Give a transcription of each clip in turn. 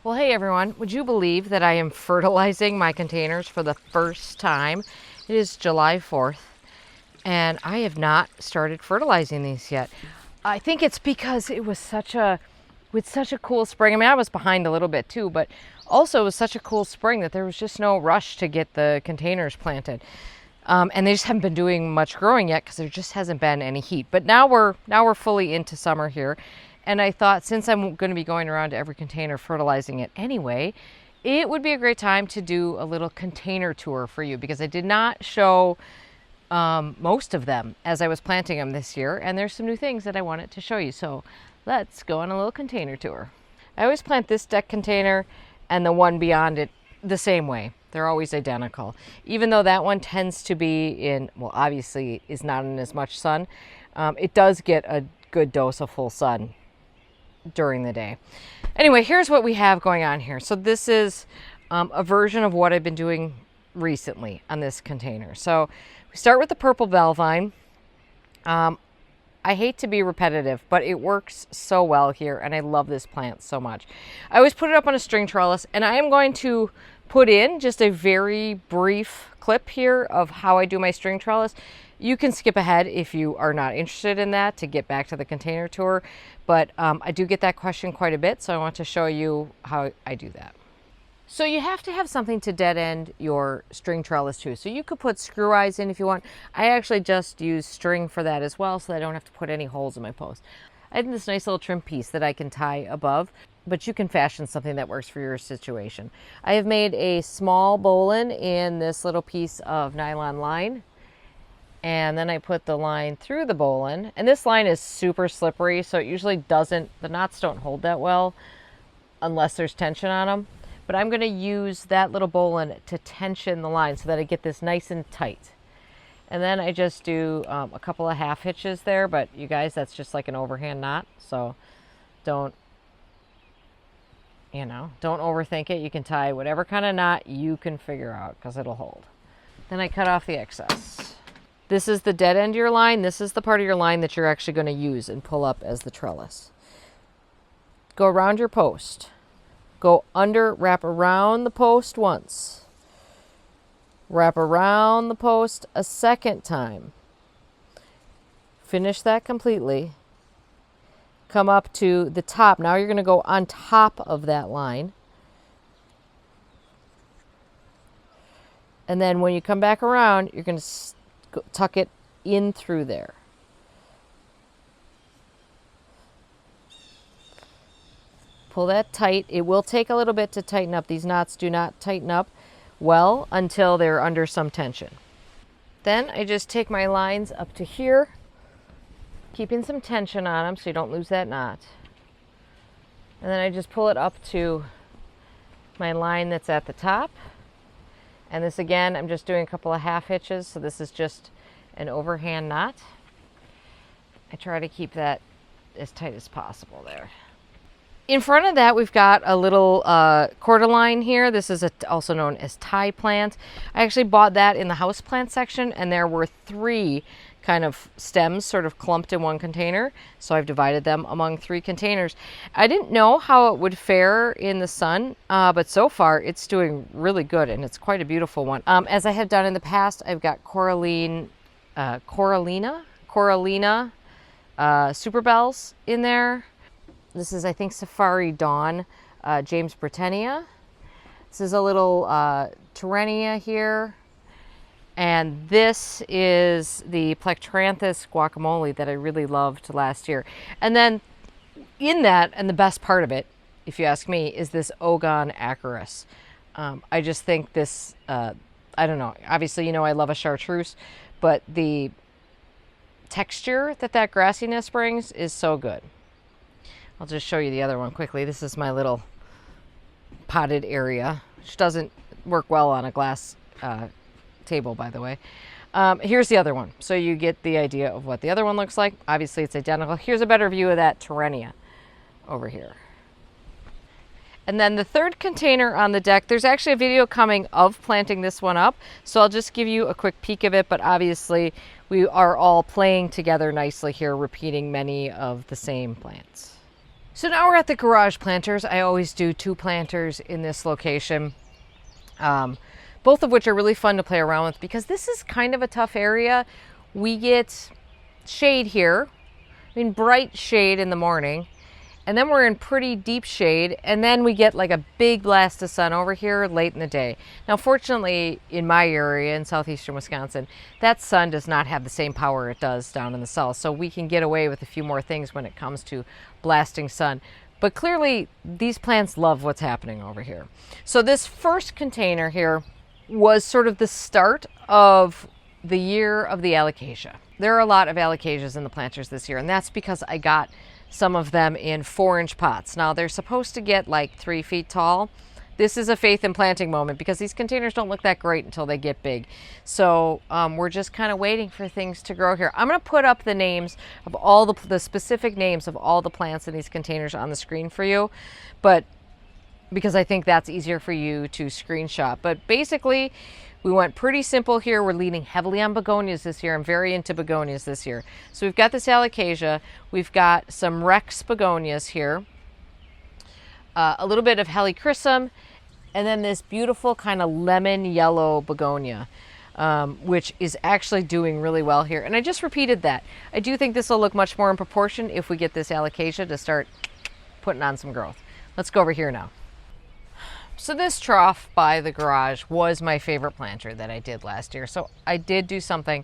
Well, hey everyone, would you believe that I am fertilizing my containers for the first time? It is July 4th and I have not started fertilizing these yet. I think it's because it was such a cool spring. I mean, I was behind a little bit too, but also it was such a cool spring that there was just no rush to get the containers planted. And they just haven't been doing much growing yet because there just hasn't been any heat. But now we're fully into summer here. And I thought, since I'm going to be going around to every container fertilizing it anyway, it would be a great time to do a little container tour for you, because I did not show most of them as I was planting them this year. And there's some new things that I wanted to show you. So let's go on a little container tour. I always plant this deck container and the one beyond it the same way. They're always identical. Even though that one tends to be in, well, obviously is not in as much sun, it does get a good dose of full sun during the day. Anyway, here's what we have going on here. So this is a version of what I've been doing recently on this container. So we start with the purple bell vine. I hate to be repetitive, but it works so well here, and I love this plant so much. I always put it up on a string trellis, and I am going to put in just a very brief clip here of how I do my string trellis. You can skip ahead if you are not interested in that to get back to the container tour, but I do get that question quite a bit, so I want to show you how I do that. So you have to have something to dead end your string trellis too. So you could put screw eyes in if you want. I actually just use string for that as well, so that I don't have to put any holes in my post. I have this nice little trim piece that I can tie above, but you can fashion something that works for your situation. I have made a small bowline in this little piece of nylon line, and then I put the line through the bowline. And this line is super slippery, so it usually doesn't, the knots don't hold that well unless there's tension on them. But I'm going to use that little bowline to tension the line so that I get this nice and tight. And then I just do a couple of half hitches there, but you guys, that's just like an overhand knot. So don't overthink it. You can tie whatever kind of knot you can figure out, because it'll hold. Then I cut off the excess. This is the dead end of your line. This is the part of your line that you're actually going to use and pull up as the trellis. Go around your post. Go under, wrap around the post once. Wrap around the post a second time. Finish that completely. Come up to the top. Now you're going to go on top of that line. And then when you come back around, you're going to tuck it in through there. Pull that tight. It will take a little bit to tighten up. These knots do not tighten up well until they're under some tension. Then I just take my lines up to here, keeping some tension on them so you don't lose that knot. And then I just pull it up to my line that's at the top. And this, again, I'm just doing a couple of half hitches, so this is just an overhand knot. I try to keep that as tight as possible there. In front of that, we've got a little cordyline here. This is also known as tie plant. I actually bought that in the house plant section, and there were 3 kind of stems sort of clumped in one container. So I've divided them among 3 containers. I didn't know how it would fare in the sun, but so far it's doing really good, and it's quite a beautiful one. As I have done in the past, I've got Coralina Super Bells in there. This is, I think, Safari Dawn, James Britannia. This is a little Terrenia here. And this is the Plectranthus guacamole that I really loved last year. And then in that, and the best part of it, if you ask me, is this Ogon acarus. I just think this, I don't know, obviously, you know, I love a chartreuse, but the texture that grassiness brings is so good. I'll just show you the other one quickly. This is my little potted area, which doesn't work well on a glass table, by the way. Here's the other one, so you get the idea of what the other one looks like. Obviously, it's identical. Here's a better view of that Terrenia over here. And then the third container on the deck, there's actually a video coming of planting this one up, so I'll just give you a quick peek of it, but obviously we are all playing together nicely here, repeating many of the same plants. So now we're at the garage planters. I always do 2 planters in this location, both of which are really fun to play around with because this is kind of a tough area. We get shade here, I mean bright shade in the morning, and then we're in pretty deep shade, and then we get like a big blast of sun over here late in the day. Now fortunately in my area in southeastern Wisconsin, that sun does not have the same power it does down in the south, so we can get away with a few more things when it comes to blasting sun. But clearly these plants love what's happening over here. So this first container here was sort of the start of the year of the alocasia. There are a lot of alocasias in the planters this year, and that's because I got some of them in 4-inch pots. Now they're supposed to get like 3 feet tall. This is a faith in planting moment because these containers don't look that great until they get big. So we're just kind of waiting for things to grow here. I'm going to put up the names of all the specific names of all the plants in these containers on the screen for you, but because I think that's easier for you to screenshot. But basically, we went pretty simple here. We're leaning heavily on begonias this year. I'm very into begonias this year. So we've got this alocasia. We've got some Rex begonias here. A little bit of helichrysum. And then this beautiful kind of lemon yellow begonia, which is actually doing really well here. And I just repeated that. I do think this will look much more in proportion if we get this alocasia to start putting on some growth. Let's go over here now. So this trough by the garage was my favorite planter that I did last year. So I did do something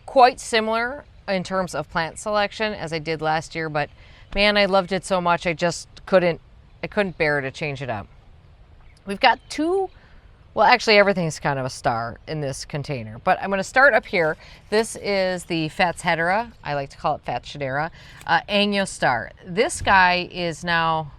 quite similar in terms of plant selection as I did last year, but man, I loved it so much I just couldn't bear to change it up. We've got 2, well actually everything's kind of a star in this container, but I'm going to start up here. This is the Fats hedera, I like to call it Fats hedera, Agno star. This guy is now,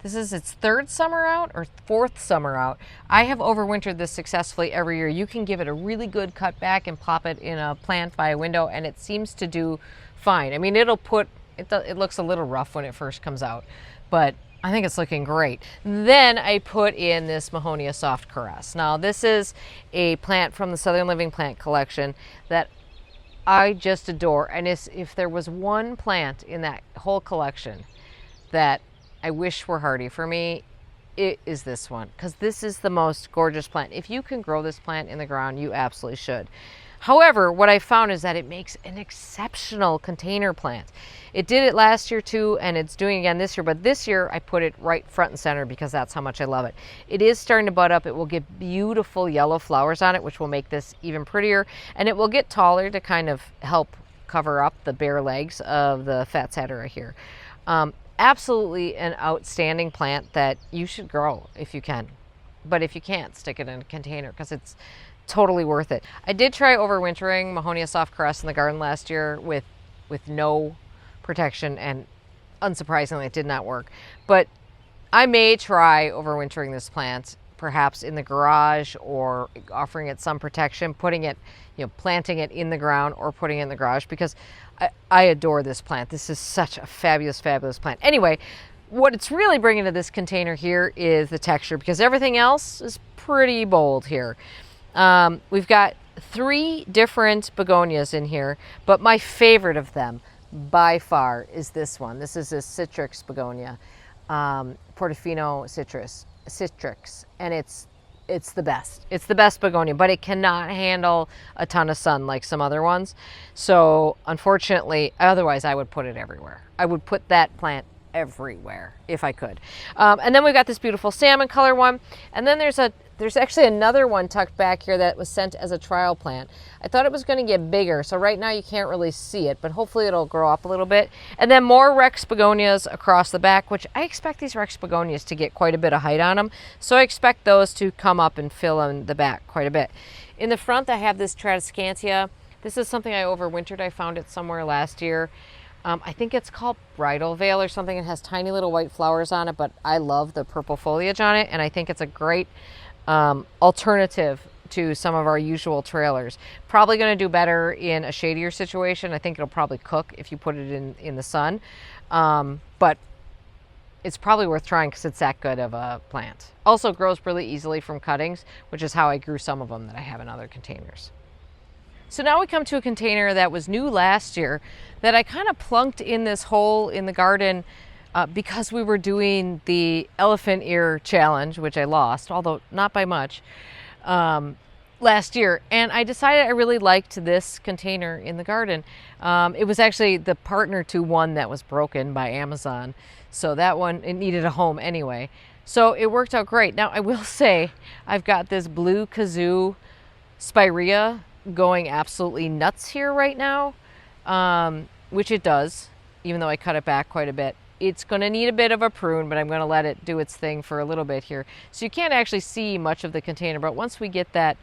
this is its 3rd summer out or 4th summer out. I have overwintered this successfully every year. You can give it a really good cut back and plop it in a plant by a window and it seems to do fine. I mean, it looks a little rough when it first comes out, but I think it's looking great. Then I put in this Mahonia soft caress. Now this is a plant from the Southern Living Plant Collection that I just adore. And if there was one plant in that whole collection that I wish were hardy for me, it is this one, because this is the most gorgeous plant. If you can grow this plant in the ground, you absolutely should. However, what I found is that it makes an exceptional container plant. It did it last year too, and it's doing it again this year, but this year I put it right front and center because that's how much I love it. It is starting to bud up. It will get beautiful yellow flowers on it, which will make this even prettier, and it will get taller to kind of help cover up the bare legs of the Fats hedera here. Absolutely an outstanding plant that you should grow if you can. But if you can't, stick it in a container because it's totally worth it. I did try overwintering Mahonia soft caress in the garden last year with no protection, and unsurprisingly it did not work. But I may try overwintering this plant perhaps in the garage, or offering it some protection, putting it, planting it in the ground or putting it in the garage, because I adore this plant. This is such a fabulous, fabulous plant. Anyway, what it's really bringing to this container here is the texture, because everything else is pretty bold here. We've got 3 different begonias in here, but my favorite of them by far is this one. This is a citrix begonia, Portofino citrix, and it's the best. It's the best begonia, but it cannot handle a ton of sun like some other ones. So unfortunately, otherwise I would put it everywhere. I would put that plant everywhere if I could. And then we've got this beautiful salmon color one, and then there's actually another one tucked back here that was sent as a trial plant. I thought it was going to get bigger, so right now you can't really see it, but hopefully it'll grow up a little bit. And then more Rex begonias across the back, which I expect these Rex begonias to get quite a bit of height on them, so I expect those to come up and fill in the back quite a bit. In the front I have this Tradescantia. This is something I overwintered. I found it somewhere last year. I think it's called Bridal Veil or something. It has tiny little white flowers on it, but I love the purple foliage on it, and I think it's a great alternative to some of our usual trailers. Probably going to do better in a shadier situation. I think it'll probably cook if you put it in the sun, but it's probably worth trying because it's that good of a plant. Also grows really easily from cuttings, which is how I grew some of them that I have in other containers. So now we come to a container that was new last year that I kind of plunked in this hole in the garden because we were doing the elephant ear challenge, which I lost, although not by much, last year. And I decided I really liked this container in the garden. It was actually the partner to one that was broken by Amazon. So that one, it needed a home anyway. So it worked out great. Now I will say I've got this blue kazoo spirea going absolutely nuts here right now, which it does, even though I cut it back quite a bit. It's going to need a bit of a prune, but I'm going to let it do its thing for a little bit here. So you can't actually see much of the container, but once we get that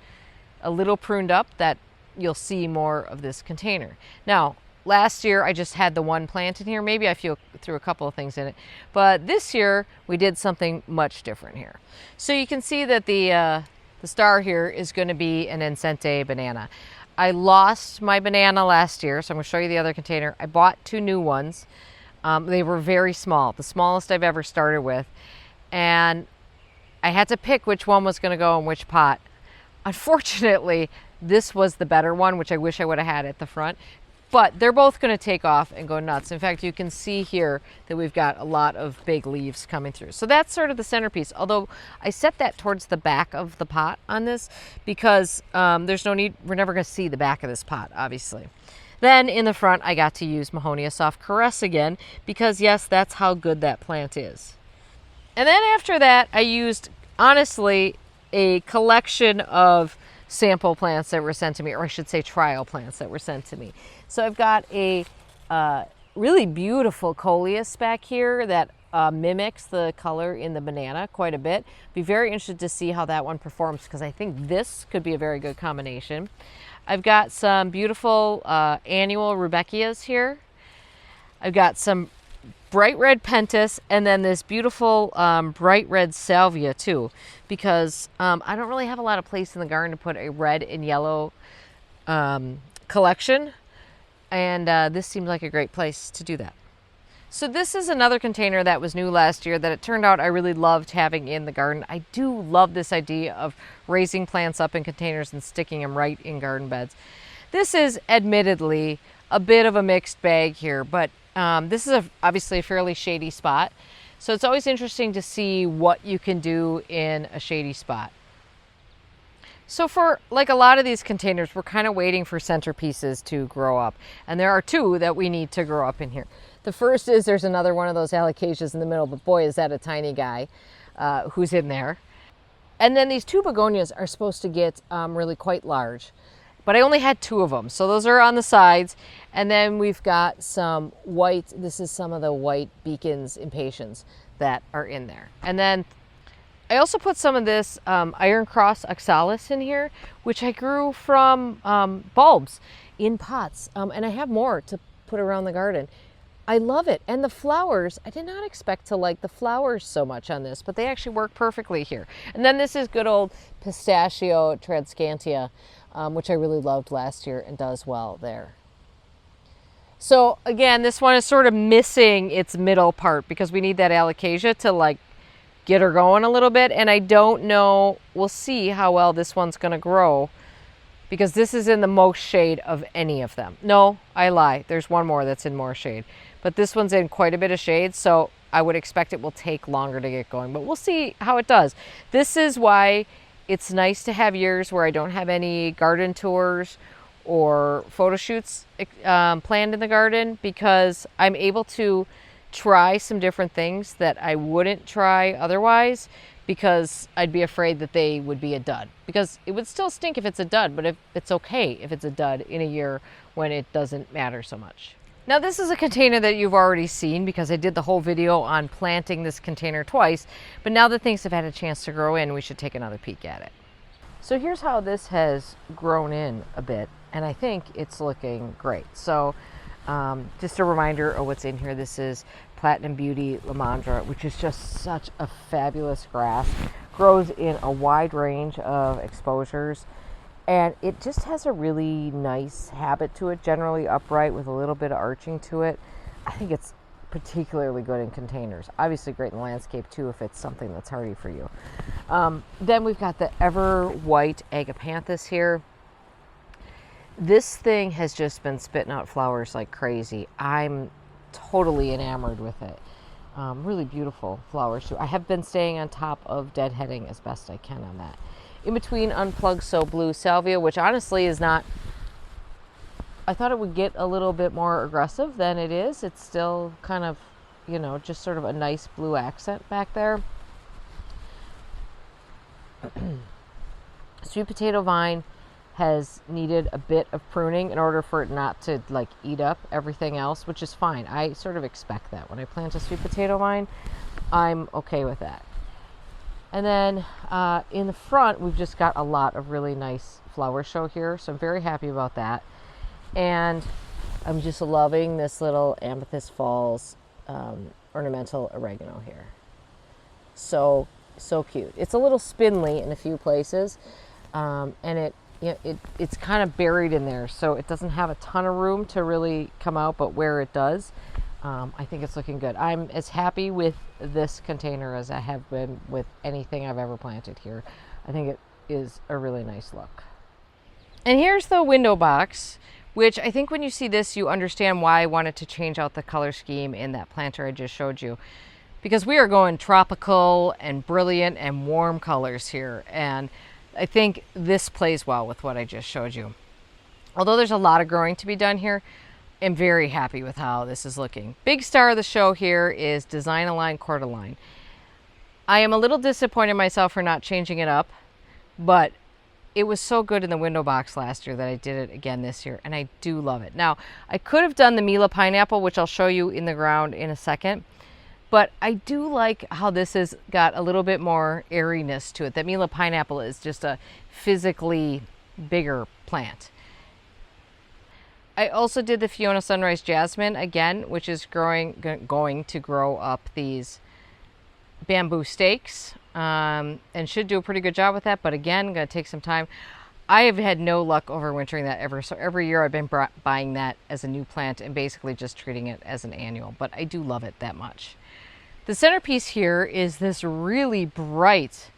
a little pruned up, that you'll see more of this container. Now, last year I just had the one plant in here. Maybe I threw a couple of things in it, but this year we did something much different here. So you can see that the star here is going to be an Encente banana. I lost my banana last year, so I'm going to show you the other container. I bought 2 new ones. They were very small, the smallest I've ever started with. And I had to pick which one was going to go in which pot. Unfortunately, this was the better one, which I wish I would have had at the front. But they're both going to take off and go nuts. In fact, you can see here that we've got a lot of big leaves coming through. So that's sort of the centerpiece. Although I set that towards the back of the pot on this because there's no need, we're never going to see the back of this pot, obviously. Then in the front, I got to use Mahonia Soft Caress again because yes, that's how good that plant is. And then after that, I used, honestly, a collection of sample plants that were sent to me, or I should say trial plants that were sent to me. So I've got a really beautiful coleus back here that mimics the color in the banana quite a bit. Be very interested to see how that one performs because I think this could be a very good combination. I've got some beautiful annual rudbeckias here. I've got some bright red pentas and then this beautiful bright red salvia too, because I don't really have a lot of place in the garden to put a red and yellow collection, and this seemed like a great place to do that. So this is another container that was new last year that it turned out I really loved having in the garden. I do love this idea of raising plants up in containers and sticking them right in garden beds. This is admittedly a bit of a mixed bag here, but this is obviously a fairly shady spot. So it's always interesting to see what you can do in a shady spot. So for like a lot of these containers, we're kind of waiting for centerpieces to grow up. And there are 2 that we need to grow up in here. The first is there's another one of those alocasias in the middle, but boy, is that a tiny guy who's in there. And then these 2 begonias are supposed to get really quite large. But I only had 2 of them, so those are on the sides. And then we've got some white, this is some of the white beacons impatiens that are in there. And then I also put some of this Iron Cross oxalis in here, which I grew from bulbs in pots. And I have more to put around the garden. I love it. And the flowers, I did not expect to like the flowers so much on this, but they actually work perfectly here. And then this is good old Pistachio Transcantia, which I really loved last year and does well there. So again, this one is sort of missing its middle part because we need that alocasia to like get her going a little bit. And I don't know, we'll see how well this one's going to grow because this is in the most shade of any of them. No, I lie. There's one more that's in more shade, but this one's in quite a bit of shade. So I would expect it will take longer to get going, but we'll see how it does. This is why it's nice to have years where I don't have any garden tours or photo shoots planned in the garden because I'm able to try some different things that I wouldn't try otherwise because I'd be afraid that they would be a dud. Because it would still stink if it's a dud, but if it's okay if it's a dud in a year when it doesn't matter so much. Now this is a container that you've already seen because I did the whole video on planting this container twice, but now that things have had a chance to grow in, we should take another peek at it. So here's how this has grown in a bit, and I think it's looking great. So just a reminder of what's in here. This is Platinum Beauty Lamandra, which is just such a fabulous grass. Grows in a wide range of exposures. And it just has a really nice habit to it, generally upright with a little bit of arching to it. I think it's particularly good in containers. Obviously great in landscape too if it's something that's hardy for you. Then we've got the Ever White Agapanthus here. This thing has just been spitting out flowers like crazy. I'm totally enamored with it. Really beautiful flowers too. I have been staying on top of deadheading as best I can on that. In between unplugged so blue salvia, which honestly is not, I thought it would get a little bit more aggressive than it is. It's still kind of, you know, just sort of a nice blue accent back there. Sweet potato vine has needed a bit of pruning in order for it not to like eat up everything else, which is fine. I sort of expect that when I plant a sweet potato vine. I'm okay with that. And then in the front, we've just got a lot of really nice flower show here, so I'm very happy about that. And I'm just loving this little Amethyst Falls ornamental oregano here. So cute. It's a little spindly in a few places, and it's kind of buried in there, so it doesn't have a ton of room to really come out, but where it does, I think it's looking good. I'm as happy with this container as I have been with anything I've ever planted here. I think it is a really nice look. And here's the window box, which I think when you see this, you understand why I wanted to change out the color scheme in that planter I just showed you. Because we are going tropical and brilliant and warm colors here. And I think this plays well with what I just showed you. Although there's a lot of growing to be done here, I'm very happy with how this is looking. Big star of the show here is Design Align Cordyline. I am a little disappointed in myself for not changing it up, but it was so good in the window box last year that I did it again this year, and I do love it. Now, I could have done the Mila Pineapple, which I'll show you in the ground in a second, but I do like how this has got a little bit more airiness to it. The Mila Pineapple is just a physically bigger plant. I also did the Fiona Sunrise Jasmine again, which is going to grow up these bamboo stakes, and should do a pretty good job with that, but again, going to take some time. I have had no luck overwintering that ever, so every year I've been buying that as a new plant and basically just treating it as an annual, but I do love it that much. The centerpiece here is this really bright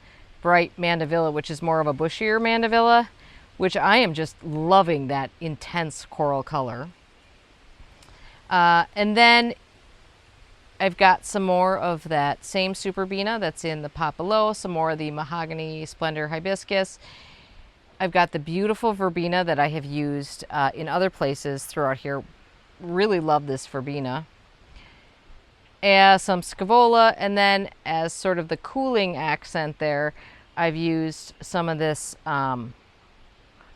mandevilla, which is more of a bushier mandevilla, which I am just loving that intense coral color. And then I've got some more of that same Superbena that's in the pot below, some more of the Mahogany Splendor Hibiscus. I've got the beautiful verbena that I have used in other places throughout here. Really love this verbena. Some Scaevola, and then as sort of the cooling accent there, I've used some of this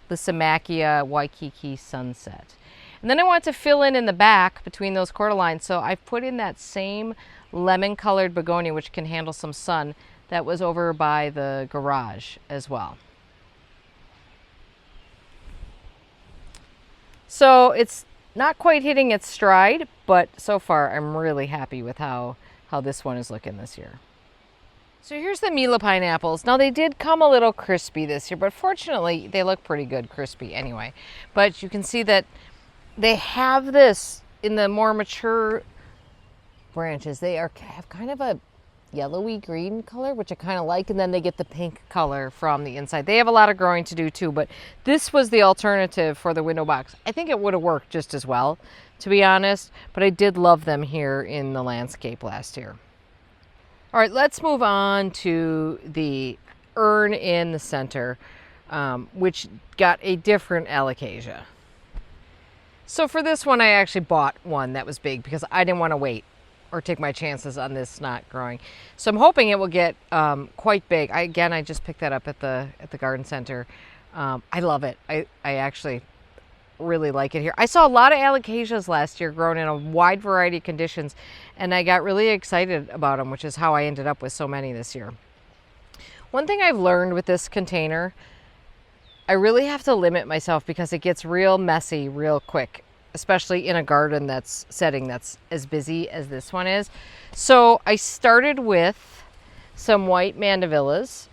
the Samachia Waikiki Sunset. And then I want to fill in the back between those cordylines, so I've put in that same lemon colored begonia, which can handle some sun, that was over by the garage as well. So it's not quite hitting its stride, but so far I'm really happy with how this one is looking this year. So here's the Mila pineapples. Now they did come a little crispy this year, but fortunately they look pretty good crispy anyway. But you can see that they have this in the more mature branches. They have kind of a yellowy green color, which I kind of like, and then they get the pink color from the inside. They have a lot of growing to do too, but this was the alternative for the window box. I think it would have worked just as well, to be honest, but I did love them here in the landscape last year. All right, let's move on to the urn in the center, which got a different alocasia. So for this one, I actually bought one that was big because I didn't want to wait or take my chances on this not growing. So I'm hoping it will get quite big. I just picked that up at the garden center. I love it. I actually really like it here. I saw a lot of alocasias last year grown in a wide variety of conditions, and I got really excited about them, which is how I ended up with so many this year. One thing I've learned with this container, I really have to limit myself because it gets real messy real quick, especially in a garden setting that's as busy as this one is. So I started with some white mandevillas,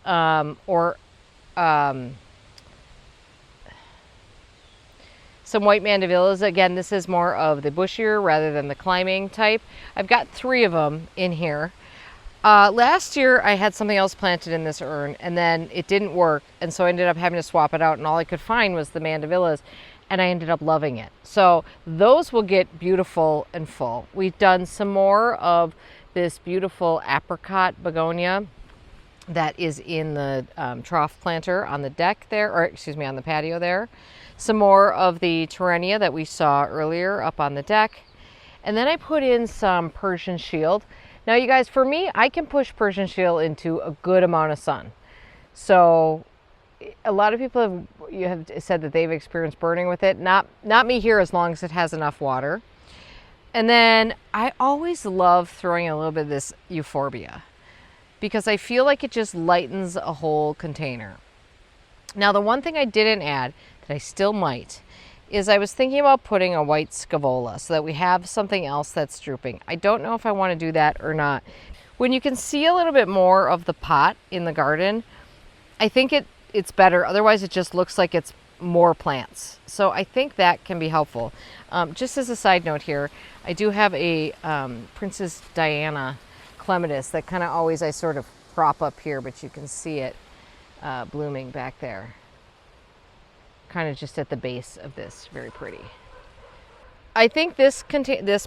some white mandevillas. Again, this is more of the bushier rather than the climbing type. I've got 3 of them in here. Last year I had something else planted in this urn and then it didn't work, and so I ended up having to swap it out, and all I could find was the mandevillas, and I ended up loving it. So those will get beautiful and full. We've done some more of this beautiful apricot begonia that is in the trough planter on the deck there, or excuse me, on the patio there. Some more of the Terenia that we saw earlier up on the deck. And then I put in some Persian shield. Now you guys, for me, I can push Persian shield into a good amount of sun. So a lot of people have said that they've experienced burning with it. Not me here, as long as it has enough water. And then I always love throwing a little bit of this euphorbia because I feel like it just lightens a whole container. Now the one thing I didn't add that I still might is I was thinking about putting a white scaevola so that we have something else that's drooping. I don't know if I want to do that or not. When you can see a little bit more of the pot in the garden, I think it's better. Otherwise it just looks like it's more plants. So I think that can be helpful. Just as a side note here, I do have a Princess Diana clematis that kind of always I sort of prop up here, but you can see it blooming back there. Kind of just at the base of this, very pretty. I think this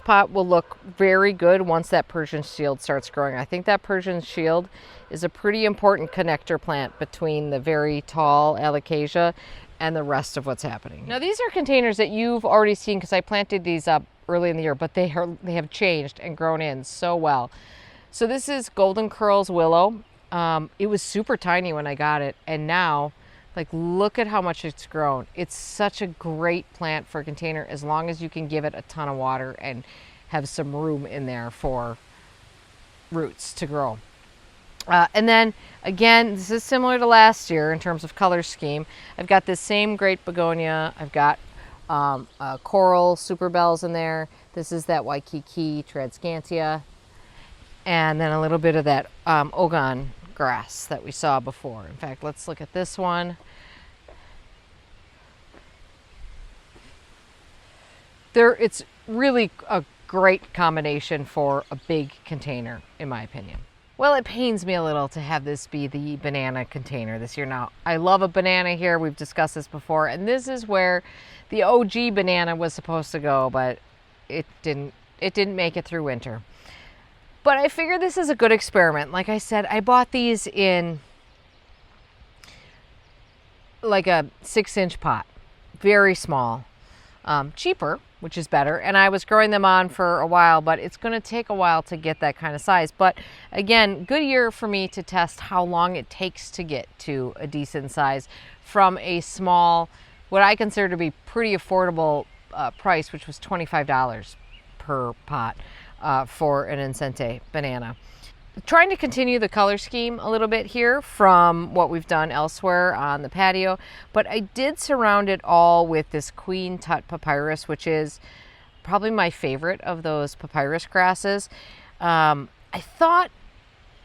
pot will look very good once that Persian shield starts growing. I think that Persian shield is a pretty important connector plant between the very tall alocasia and the rest of what's happening. Now these are containers that you've already seen because I planted these up early in the year, but they have changed and grown in so well. So this is Golden Curls Willow. It was super tiny when I got it, and now, like, look at how much it's grown. It's such a great plant for a container as long as you can give it a ton of water and have some room in there for roots to grow. And then again, this is similar to last year in terms of color scheme. I've got this same great begonia. I've got coral super bells in there. This is that Waikiki Tradescantia. And then a little bit of that Ogon grass that we saw before. In fact, let's look at this one. It's really a great combination for a big container, in my opinion. Well, it pains me a little to have this be the banana container this year. Now, I love a banana here. We've discussed this before, and this is where the OG banana was supposed to go, but it didn't make it through winter. But I figured this is a good experiment. Like I said, I bought these in like a 6-inch pot, very small, cheaper, which is better. And I was growing them on for a while, but it's going to take a while to get that kind of size. But again, good year for me to test how long it takes to get to a decent size from a small, what I consider to be pretty affordable price, which was $25 per pot for an Incente banana. Trying to continue the color scheme a little bit here from what we've done elsewhere on the patio, but I did surround it all with this Queen Tut papyrus, which is probably my favorite of those papyrus grasses. I thought,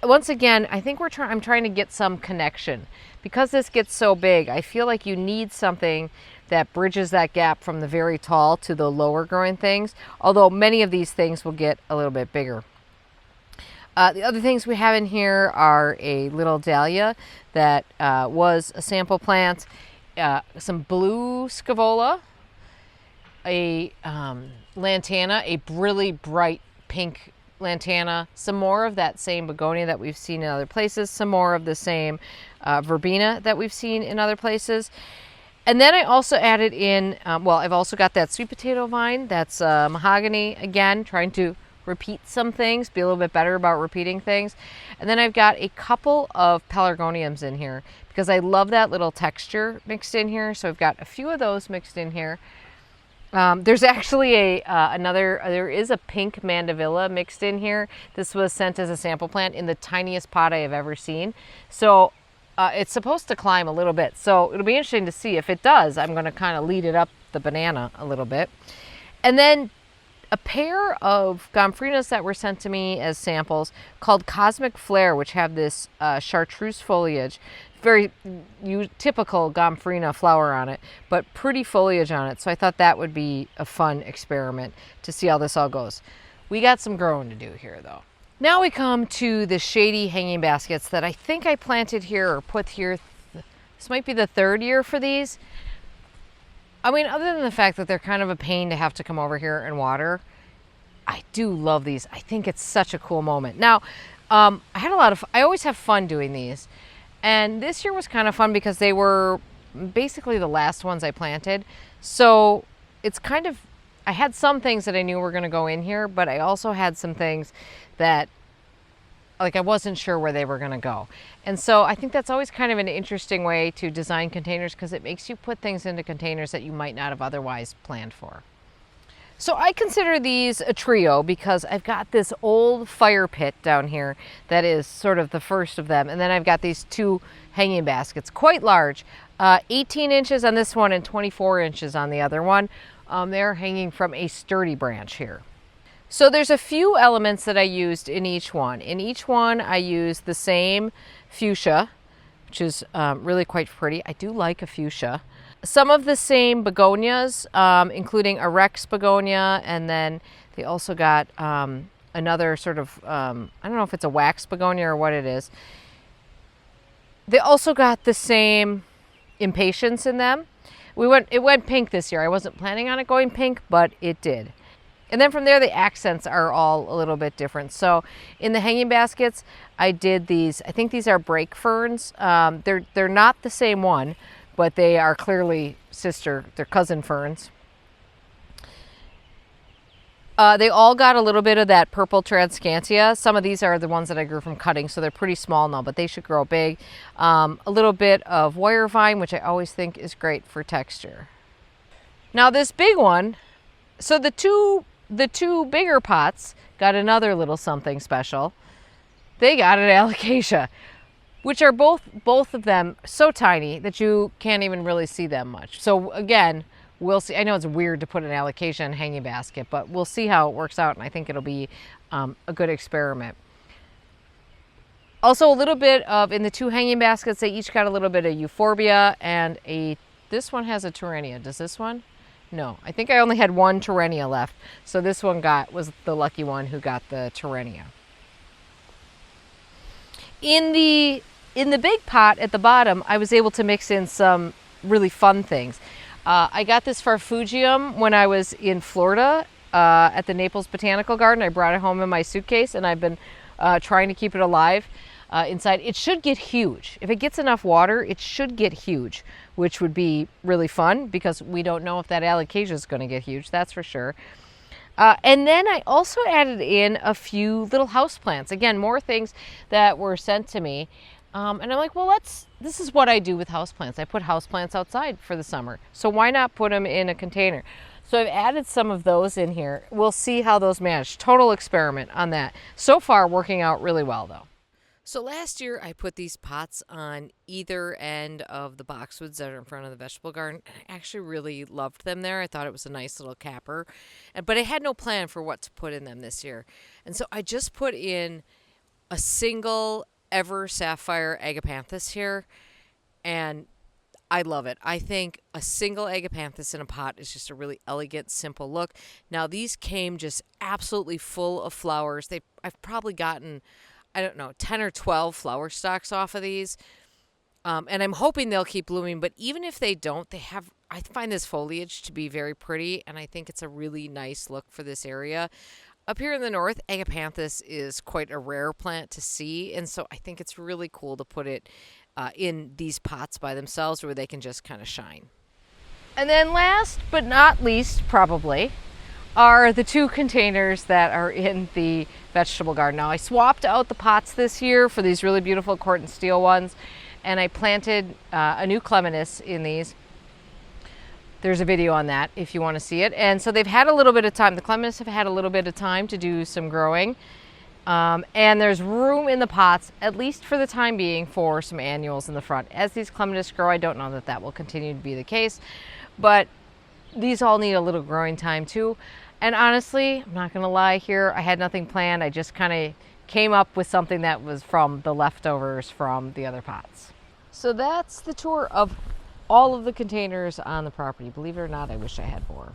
once again, I think I'm trying to get some connection. Because this gets so big, I feel like you need something that bridges that gap from the very tall to the lower growing things, although many of these things will get a little bit bigger. The other things we have in here are a little dahlia that was a sample plant, some blue scaevola, a lantana, a really bright pink lantana, some more of that same begonia that we've seen in other places, some more of the same verbena that we've seen in other places. And then I also added in, I've also got that sweet potato vine that's mahogany, again, trying to repeat some things, be a little bit better about repeating things. And then I've got a couple of pelargoniums in here because I love that little texture mixed in here. So I've got a few of those mixed in here. There's actually there is a pink mandevilla mixed in here. This was sent as a sample plant in the tiniest pot I have ever seen. So it's supposed to climb a little bit. So it'll be interesting to see if it does. I'm going to kind of lead it up the banana a little bit. And then a pair of gomphrenias that were sent to me as samples called Cosmic Flare, which have this chartreuse foliage. Very typical gomphrena flower on it, but pretty foliage on it. So I thought that would be a fun experiment to see how this all goes. We got some growing to do here though. Now we come to the shady hanging baskets that I think I planted here or put here. This might be the third year for these. I mean, other than the fact that they're kind of a pain to have to come over here and water, I do love these. I think it's such a cool moment. Now, I always have fun doing these. And this year was kind of fun because they were basically the last ones I planted. So it's kind of, I had some things that I knew were going to go in here, but I also had some things that like I wasn't sure where they were going to go. And so I think that's always kind of an interesting way to design containers because it makes you put things into containers that you might not have otherwise planned for. So I consider these a trio because I've got this old fire pit down here that is sort of the first of them. And then I've got these two hanging baskets, quite large, 18 inches on this one and 24 inches on the other one. They're hanging from a sturdy branch here. So there's a few elements that I used in each one. In each one I used the same fuchsia, which is really quite pretty. I do like a fuchsia. Some of the same begonias, including a Rex begonia, and then they also got another sort of, I don't know if it's a wax begonia or what it is. They also got the same Impatience in them. It went pink this year. I wasn't planning on it going pink, but it did. And then from there, the accents are all a little bit different. So in the hanging baskets, I did these, I think these are brake ferns. They're not the same one, but they are clearly they're cousin ferns. They all got a little bit of that purple transcantia. Some of these are the ones that I grew from cutting, so they're pretty small now, but they should grow big. A little bit of wire vine, which I always think is great for texture. Now this big one, so the two bigger pots got another little something special. They got an alocasia, which are both of them so tiny that you can't even really see them much. So again, we'll see. I know it's weird to put an alocasia in a hanging basket, but we'll see how it works out, and I think it'll be a good experiment. Also a little bit of, in the two hanging baskets, they each got a little bit of euphorbia and this one has a Terenia. Does this one? No, I think I only had one Terenia left. So this one was the lucky one who got the Terenia. In the big pot at the bottom, I was able to mix in some really fun things. I got this farfugium when I was in Florida at the Naples Botanical Garden. I brought it home in my suitcase and I've been trying to keep it alive inside. It should get huge. If it gets enough water, it should get huge, which would be really fun because we don't know if that alocasia is going to get huge, that's for sure. And then I also added in a few little houseplants. Again, more things that were sent to me. And I'm like, well, this is what I do with houseplants. I put houseplants outside for the summer. So why not put them in a container? So I've added some of those in here. We'll see how those manage. Total experiment on that. So far, working out really well, though. So last year, I put these pots on either end of the boxwoods that are in front of the vegetable garden. I actually really loved them there. I thought it was a nice little capper. But I had no plan for what to put in them this year. And so I just put in a single Ever Sapphire Agapanthus here. And I love it. I think a single Agapanthus in a pot is just a really elegant, simple look. Now, these came just absolutely full of flowers. I've probably gotten, I don't know, 10 or 12 flower stalks off of these. And I'm hoping they'll keep blooming. But even if they don't, I find this foliage to be very pretty. And I think it's a really nice look for this area. Up here in the north, Agapanthus is quite a rare plant to see. And so I think it's really cool to put it in these pots by themselves where they can just kind of shine. And then last but not least, probably, are the two containers that are in the vegetable garden. Now, I swapped out the pots this year for these really beautiful Corten steel ones, and I planted a new clematis in these. There's a video on that if you want to see it. And so they've had a little bit of time. The clematis have had a little bit of time to do some growing. And there's room in the pots, at least for the time being, for some annuals in the front. As these clematis grow, I don't know that will continue to be the case, but these all need a little growing time too. And honestly, I'm not going to lie here, I had nothing planned. I just kind of came up with something that was from the leftovers from the other pots. So that's the tour of all of the containers on the property. Believe it or not, I wish I had more.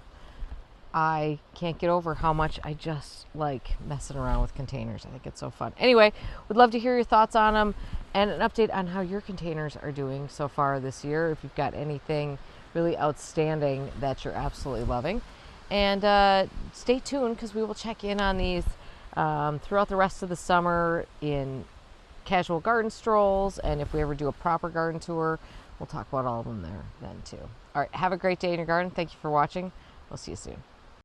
I can't get over how much I just like messing around with containers. I think it's so fun. Anyway, would love to hear your thoughts on them and an update on how your containers are doing so far this year. If you've got anything really outstanding that you're absolutely loving. And stay tuned because we will check in on these throughout the rest of the summer in casual garden strolls. And if we ever do a proper garden tour, we'll talk about all of them there then too. All right, have a great day in your garden. Thank you for watching. We'll see you soon.